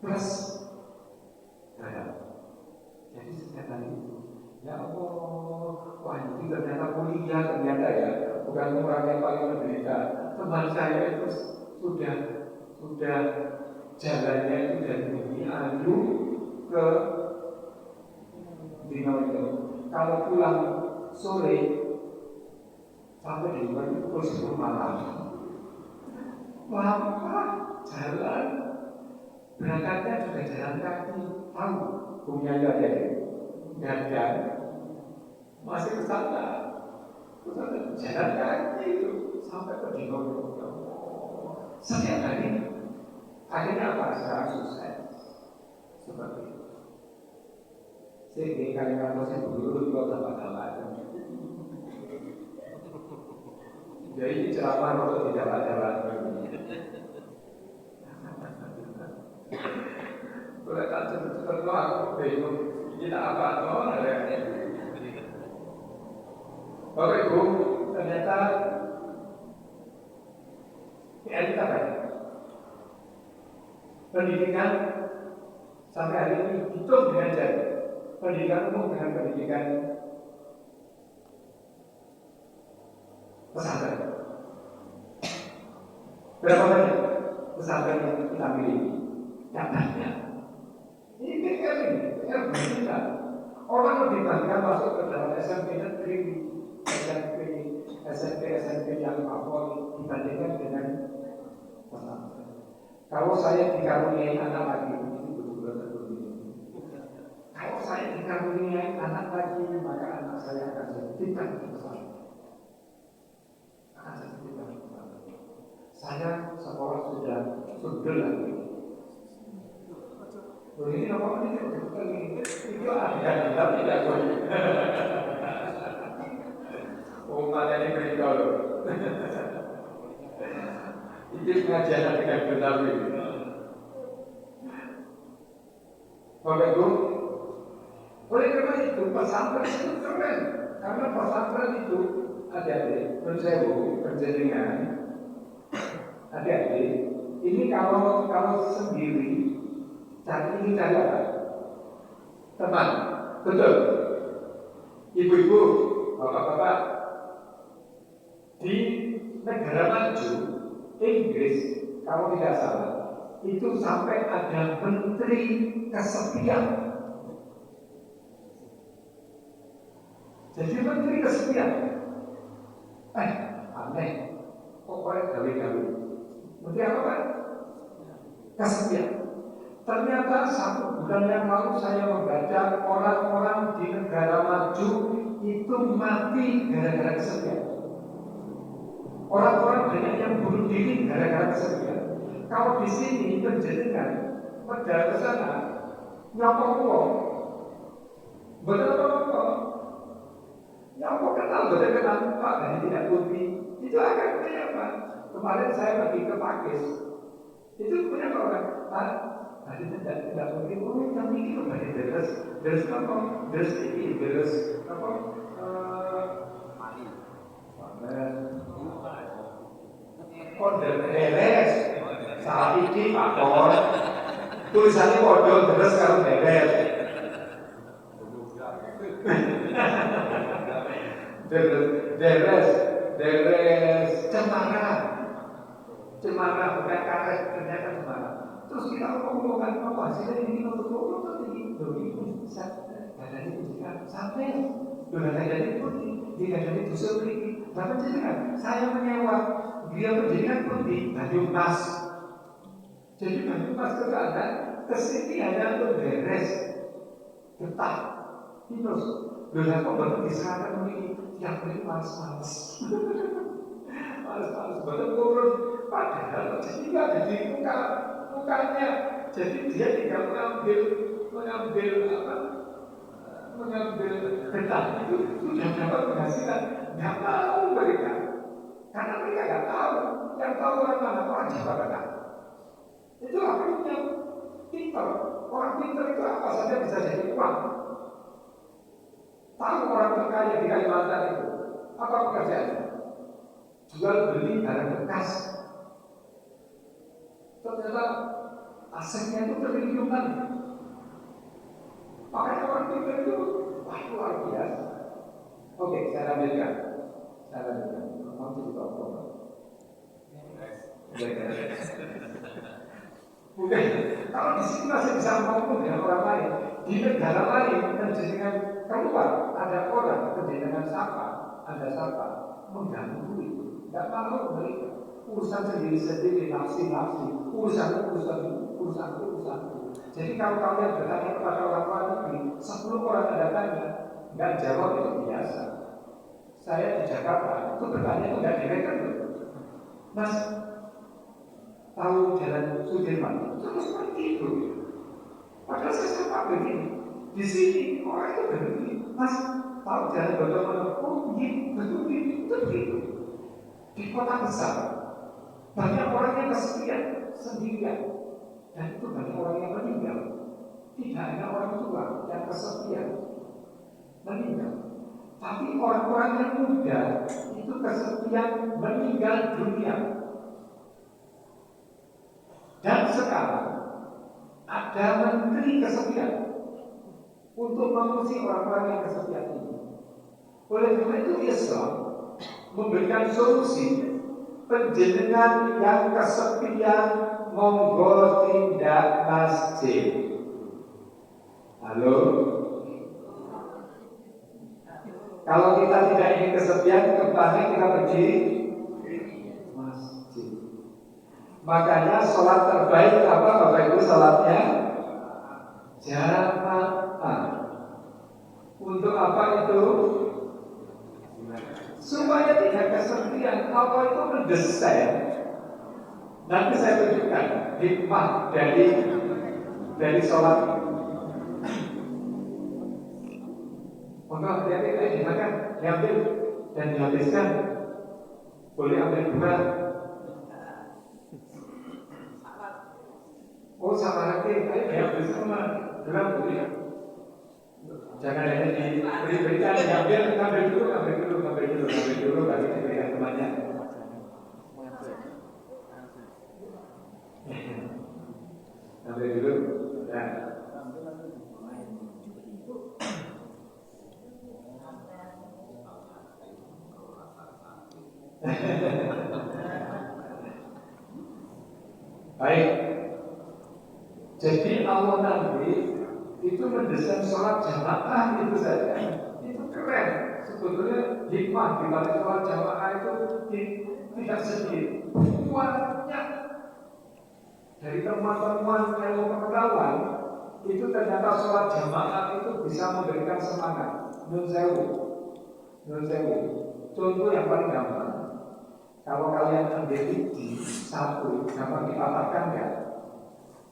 Speaker 1: plus garam. Jadi setiap hari itu, ya Allah, wah ini ternyata kuliah ternyata ya, bukan orang yang paling menderita. Teman saya itu sudah jalannya itu dari Bumi Ayu ke Dinoyo. Kalau pulang sore sampai di rumah itu pukul 10 malam. Lama jalan, berangkatnya juga jalan kaki, tahu punya ada dan masih ke sana, jalan kaki itu sampai ke Dinoyo. Setiap hari, akhirnya apa? Sekarang sukses seperti itu. Sehingga kalian masih dulu juga tambah-tambah. Jadi ceramah untuk tidak jalan. Boleh tak cepat-cepat aku bingung. Kita apa tuh? Bapak Ibu, ternyata kita apa? Pendidikan sampai hari ini hitung dengan jari. Pendidikan umum dengan pendidikan pesantren. Berapa banyak pesantren yang kita miliki? Tidak banyak. Ini PR ini, PR berita. Orang lebih banyak masuk ke dalam SMP negeri, SMP yang favorit dibandingkan dengan pesantren. Kalau saya dikaruniai anak lagi, itu betul-betul seperti ini. Kalau saya dikaruniai anak lagi, maka anak saya akan jadi tidak besar. Akan jadi tidak besar. Saya sekolah sudah lagi. Ini apa ini? Itu ada tapi tidak boleh. Umatnya ini beritahu. Itu pengajaran dengan Betawi. Bapak Ibu, oleh karena itu pesantren itu keren. Karena pesantren itu adik-adik, penjaringan, adik-adik. Ini kalau sendiri cari apa? Teman, betul. Ibu-ibu, bapak-bapak, di negara maju, Inggris, kalau tidak salah, itu sampai ada menteri kesepian. Jadi menteri kesepian. Aneh. Pokoknya gawe-gawe. Menteri apa kan? Kesepian. Ternyata 1 bulan yang lalu saya membaca orang-orang di negara maju itu mati gara-gara kesepian. Orang-orang banyak yang bunuh diri gara-gara kesepian. Kalau di sini penjaringan pada ke sana nyopok, betul apa? Nyopok kenal Pak dari tidak putih. Itu akan punya apa? Kemarin saya pergi ke Pakis, itu punya orang Pak. Tadi tidak putih. Yang ini kembali deres apa? Deres ini, deres apa? Kondel beres, saat ini faktor tulisannya kodol terus kalau beres. Deres cemara bukan karet, ternyata cemara. Terus kita ngomongkan apa hasilnya ini untuk tinggi, ini bisa dari ujian sampai sudah jadi putih, tidak jadi busuk lagi. Tapi jangan saya menyewa dia pendidikan putih baju emas. Jadi baju emas ke sana, ke sini hanya untuk beres, getah, terus sudah kok baru diserahkan ini yang beli males. Males, baru turun. Padahal jadi nggak jadi mukanya. Jadi dia tinggal mengambil getah itu sudah dapat penghasilan. Nggak tahu mereka, karena mereka nggak tahu. Yang tahu orang mana, orang Jawa Tengah. Itu akhirnya pintar. Orang pintar itu apa saja bisa jadi uang. Tahu orang terkaya di Kalimantan itu apa pekerjaannya? Jual beli barang bekas. Ternyata asetnya itu triliunan. Makanya orang pintar itu luar biasa. Oke, saya lanjutkan. Mau cerita apa? Bukan. Kalau di sini masih bisa ngomong dengan orang lain, di negara lain penjaringan keluar ada orang penjaringan ada sapa mengganggu itu, nggak mau mereka urusan sendiri nafsi, urusan. Jadi kalau kalian bertanya kepada orang luar negeri, 10 orang ada tanya, nggak jawab itu biasa. Saya di Jakarta itu bertanya itu nggak direkan, Mas. Tahu jalan Sudirman, itu seperti itu. Padahal saya sapa begini, di sini orang itu berhenti, Mas. Tahu jalan bagaimana? Oh iya, betul itu begitu. Di kota besar banyak orang yang kesepian sendirian, dan itu banyak orang yang meninggal. Tidak hanya orang tua yang kesepian meninggal, tapi orang-orang yang muda itu kesepian meninggal dunia. Dan sekarang ada menteri kesepian untuk mengusir orang-orang yang kesepian ini. Oleh karena itu Islam memberikan solusi penjenengan yang kesepian monggo tindak masjid. Halo? Kalau kita tidak ingin kesepian, kembali kita pergi masjid. Makanya sholat terbaik apa Bapak Ibu? Sholatnya jamaah. Untuk apa itu? Supaya tidak kesepian. Allah itu mendesain. Nanti saya tunjukkan hikmah dari sholat. Maka hati-hati dimakan, diambil dan dihabiskan. Boleh ambil dua. Oh sama lagi, ayo diambil semua. Dalam boleh. Jangan hanya diberikan, ambil dulu, baru diberikan temannya. Ambil dulu, ya. Baik. Jadi Allah nanti itu mendesain sholat jamaah itu saja. Itu keren. Sebetulnya hikmah di balik sholat jamaah itu tidak sedikit. Banyak dari teman-teman ilmu pengetahuan itu ternyata sholat jamaah itu bisa memberikan semangat. Nun sewu. Contoh yang paling gampang. Kalau kalian ambil biji satu, gampang dipatahkan ya?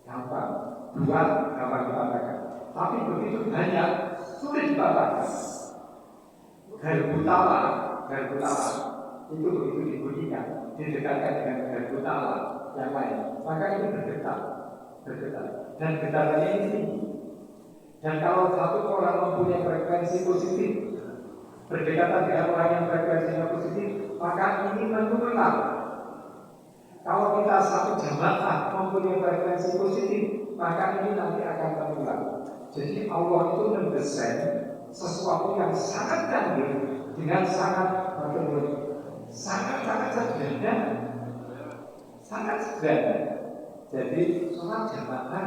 Speaker 1: Gampang. Dua, gampang dipatahkan. Tapi begitu banyak, sulit dipatahkan. Garbutala itu begitu dibunyikan, didekatkan dengan garbutala yang lain, maka itu bergetar. Dan getarannya ini tinggi. Dan kalau satu orang mempunyai frekuensi positif, berdekatan dengan orang yang frekuensinya positif, maka ini menular. Kalau kita satu jamaah mempunyai frekuensi positif, maka ini nanti akan menular. Jadi Allah itu mendesain sesuatu yang sangat canggih dengan sangat sederhana. Jadi sholat jamaah,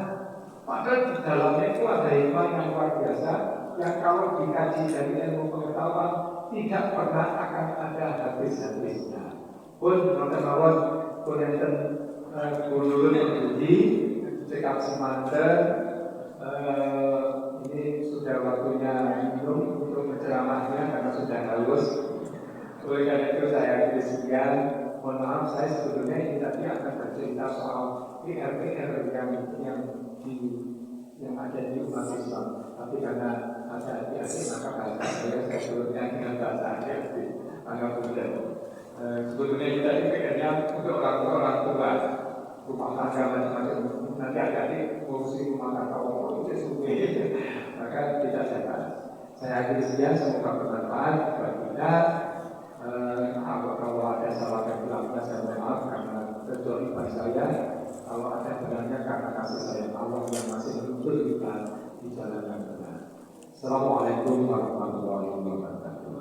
Speaker 1: padahal di dalamnya itu ada hikmah yang luar biasa, yang kalau dikaji dari ilmu pengetahuan tidak pernah akan ada habis-habisnya. Pun teman-teman pun yang guru di Cekap Semanten, ini sudah waktunya minum untuk penceramahnya karena sudah halus. Oleh karena itu saya diskusikan. Mohon maaf, saya sebetulnya ini tadi akan bercerita soal PR yang ada di umat Islam. Tapi karena ada adik-adik, maka bahasa saya sebetulnya dengan bahasa adik-adik. Maka kemudian sebetulnya kita ini PR-nya untuk orang tua, rumah tangga macam-macam. Nanti adik-adik ngurusi rumah tangga itu sebenarnya. Maka kita catat. Saya akhiri sekian, semoga bermanfaat buat kita. Kalau ada salah kata saya mohon maaf karena kecuali saya. Kalau ada benarnya karena kasih sayang Allah yang masih menuntut kita di jalan yang benar. Assalamualaikum warahmatullahi wabarakatuh.